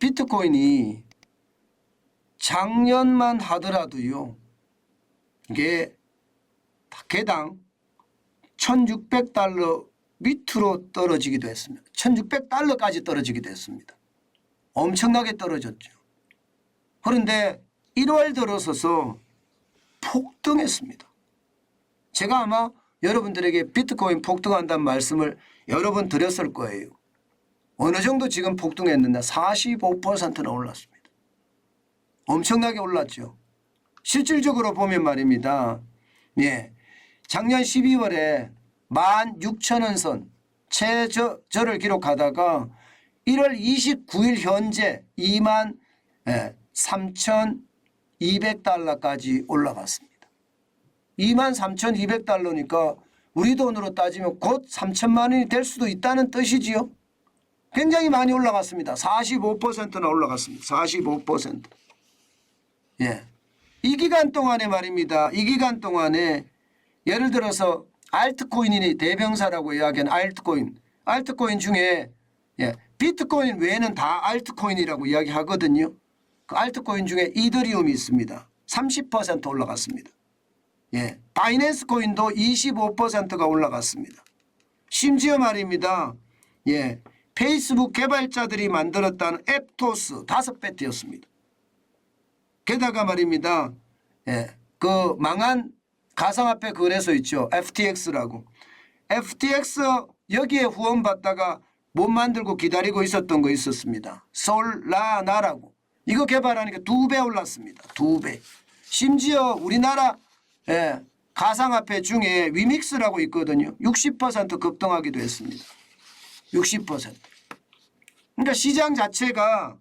비트코인이 작년만 하더라도요, 이게 개당 1600달러 밑으로 떨어지기도 했습니다. 1600달러까지 떨어지기도 했습니다. 엄청나게 떨어졌죠. 그런데 1월 들어서서 폭등했습니다. 제가 아마 여러분들에게 비트코인 폭등한다는 말씀을 여러 번 드렸을 거예요. 어느 정도 지금 폭등했는데 45%나 올랐습니다. 엄청나게 올랐죠. 실질적으로 보면 말입니다. 예, 작년 12월에 16,000원 선 최저를 기록하다가 1월 29일 현재 23,200달러까지 올라갔습니다. 23,200달러니까 우리 돈으로 따지면 곧 3천만 원이 될 수도 있다는 뜻이지요. 굉장히 많이 올라갔습니다. 45%나 올라갔습니다. 45%. 예. 이 기간 동안에 말입니다. 이 기간 동안에 예를 들어서 알트코인이 대명사라고 이야기하는 알트코인 중에 예, 비트코인 외에는 다 알트코인이라고 이야기하거든요. 그 알트코인 중에 이더리움이 있습니다. 30% 올라갔습니다. 예, 바이낸스 코인도 25%가 올라갔습니다. 심지어 말입니다. 예, 페이스북 개발자들이 만들었다는 앱토스 5배 뛰었습니다. 게다가 말입니다. 예, 그 망한 가상화폐 거래소 있죠. FTX라고. FTX 여기에 후원받다가 못 만들고 기다리고 있었던 거 있었습니다. 솔라나라고. 이거 개발하니까 2배 올랐습니다. 2배. 심지어 우리나라 예, 가상화폐 중에 위믹스라고 있거든요. 60% 급등하기도 했습니다. 60%. 그러니까 시장 자체가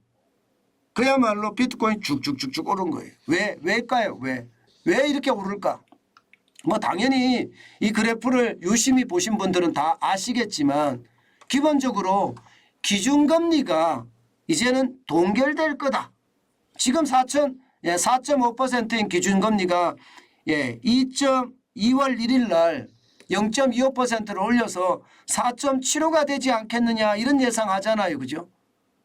그야말로 비트코인 쭉쭉쭉쭉 오른 거예요. 왜일까요? 왜 이렇게 오를까? 뭐 당연히 이 그래프를 유심히 보신 분들은 다 아시겠지만 기본적으로 기준금리가 이제는 동결될 거다. 지금 4.5%인 기준금리가 2월 1일 날 0.25%를 올려서 4.75가 되지 않겠느냐 이런 예상하잖아요. 그죠?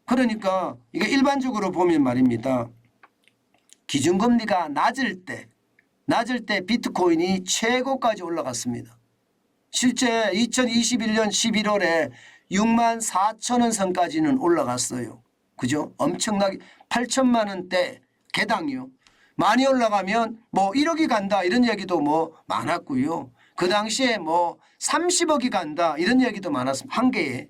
그러니까 이게 일반적으로 보면 말입니다. 기준금리가 낮을 때 비트코인이 최고까지 올라갔습니다. 실제 2021년 11월에 64,000원 선까지는 올라갔어요. 그죠? 엄청나게 8천만 원대 개당이요. 많이 올라가면 뭐 1억이 간다 이런 얘기도 뭐 많았고요. 그 당시에 뭐 30억이 간다 이런 얘기도 많았습니다. 한 개에.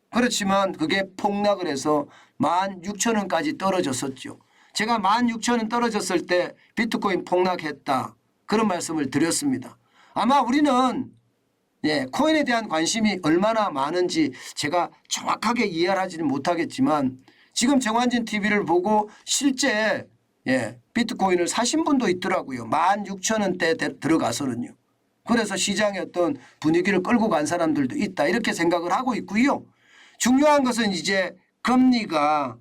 그렇지만 그게 폭락을 해서 16,000원까지 떨어졌었죠. 제가 16,000원 떨어졌을 때 비트코인 폭락했다. 그런 말씀을 드렸습니다. 아마 우리는 코인에 대한 관심이 얼마나 많은지 제가 정확하게 이해를 하지는 못하겠지만 지금 정환진 TV를 보고 실제 비트코인을 사신 분도 있더라고요. 16,000원대 들어가서는요. 그래서 시장의 어떤 분위기를 끌고 간 사람들도 있다. 이렇게 생각을 하고 있고요. 중요한 것은 이제 금리가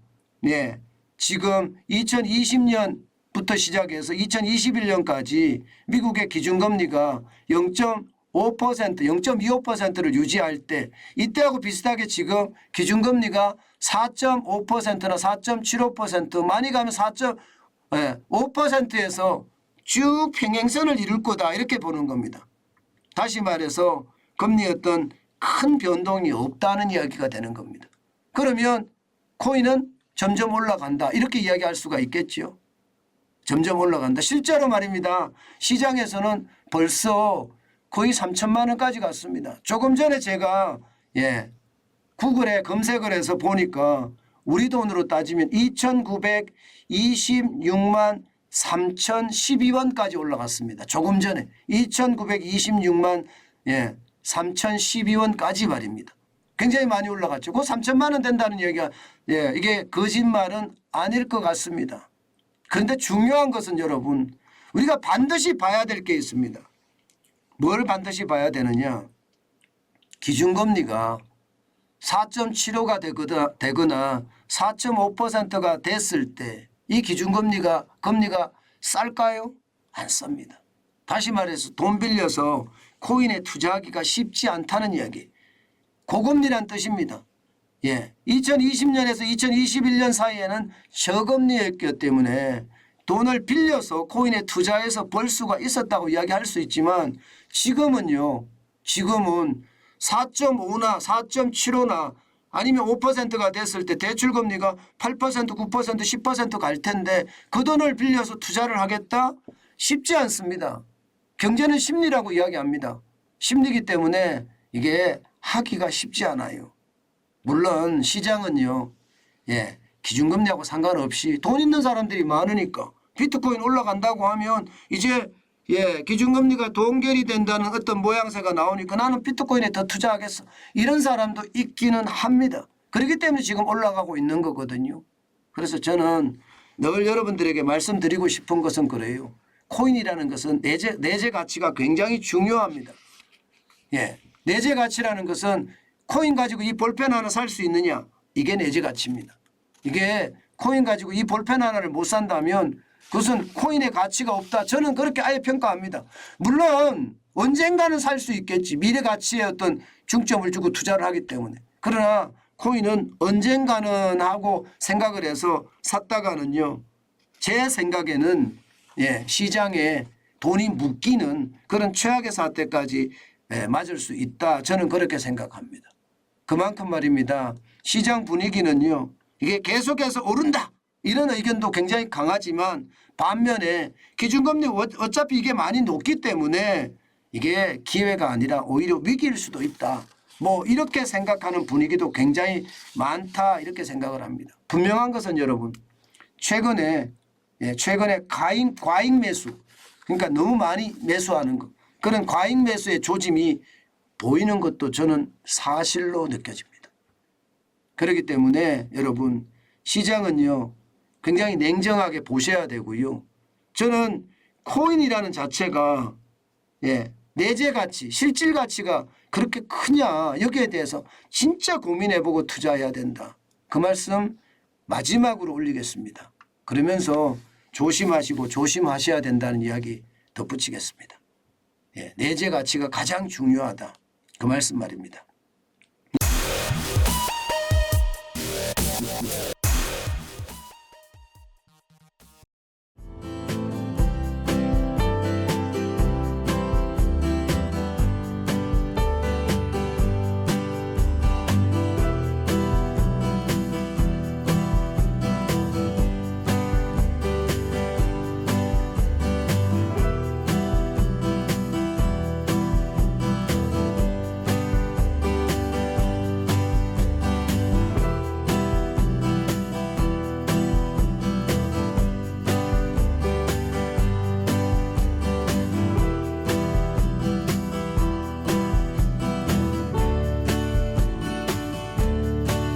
지금 2020년부터 시작해서 2021년까지 미국의 기준금리가 0.5%, 0.25%를 유지할 때 이때하고 비슷하게 지금 기준금리가 4.5%나 4.75% 많이 가면 4.5%에서 쭉 평행선을 이룰 거다 이렇게 보는 겁니다. 다시 말해서 금리 어떤 큰 변동이 없다는 이야기가 되는 겁니다. 그러면 코인은 점점 올라간다 이렇게 이야기할 수가 있겠죠. 점점 올라간다. 실제로 말입니다. 시장에서는 벌써 거의 3천만 원까지 갔습니다. 조금 전에 제가 구글에 검색을 해서 보니까 우리 돈으로 따지면 2,926만 3,012원까지 올라갔습니다. 조금 전에 2,926만 3,012원까지 말입니다. 굉장히 많이 올라갔죠. 그 3천만 원 된다는 얘기가 이게 거짓말은 아닐 것 같습니다. 그런데 중요한 것은 여러분 우리가 반드시 봐야 될 게 있습니다. 뭘 반드시 봐야 되느냐. 기준금리가 4.75가 되거나 4.5%가 됐을 때 이 기준금리가 쌀까요? 안 쌉니다. 다시 말해서 돈 빌려서 코인에 투자하기가 쉽지 않다는 이야기. 고금리란 뜻입니다. 예, 2020년에서 2021년 사이에는 저금리였기 때문에 돈을 빌려서 코인에 투자해서 벌 수가 있었다고 이야기할 수 있지만 지금은요. 지금은 4.5나 4.75나 아니면 5%가 됐을 때 대출금리가 8%, 9%, 10%갈 텐데 그 돈을 빌려서 투자를 하겠다? 쉽지 않습니다. 경제는 심리라고 이야기합니다. 심리이기 때문에 이게 하기가 쉽지 않아요. 물론 시장은요. 예, 기준금리하고 상관없이 돈 있는 사람들이 많으니까 비트코인 올라간다고 하면 이제 예, 기준금리가 동결이 된다는 어떤 모양새가 나오니까 나는 비트코인에 더 투자하겠어. 이런 사람도 있기는 합니다. 그렇기 때문에 지금 올라가고 있는 거거든요. 그래서 저는 늘 여러분들에게 말씀드리고 싶은 것은 그래요. 코인이라는 것은 내재 가치가 굉장히 중요합니다. 예, 내재 가치라는 것은 코인 가지고 이 볼펜 하나 살 수 있느냐? 이게 내재 가치입니다. 이게 코인 가지고 이 볼펜 하나를 못 산다면 그것은 코인의 가치가 없다. 저는 그렇게 아예 평가합니다. 물론 언젠가는 살 수 있겠지. 미래 가치에 어떤 중점을 주고 투자를 하기 때문에. 그러나 코인은 언젠가는 하고 생각을 해서 샀다가는요. 제 생각에는 예, 시장에 돈이 묶이는 그런 최악의 사태까지 맞을 수 있다. 저는 그렇게 생각합니다. 그만큼 말입니다. 시장 분위기는요. 이게 계속해서 오른다. 이런 의견도 굉장히 강하지만 반면에 기준금리 어차피 이게 많이 높기 때문에 이게 기회가 아니라 오히려 위기일 수도 있다. 뭐 이렇게 생각하는 분위기도 굉장히 많다 이렇게 생각을 합니다. 분명한 것은 여러분 최근에 과잉 매수 그러니까 너무 많이 매수하는 것 그런 과잉 매수의 조짐이 보이는 것도 저는 사실로 느껴집니다. 그렇기 때문에 여러분 시장은요. 굉장히 냉정하게 보셔야 되고요. 저는 코인이라는 자체가 예, 내재 가치, 실질 가치가 그렇게 크냐 여기에 대해서 진짜 고민해보고 투자해야 된다. 그 말씀 마지막으로 올리겠습니다. 그러면서 조심하시고 조심하셔야 된다는 이야기 덧붙이겠습니다. 예, 내재 가치가 가장 중요하다. 그 말씀 말입니다.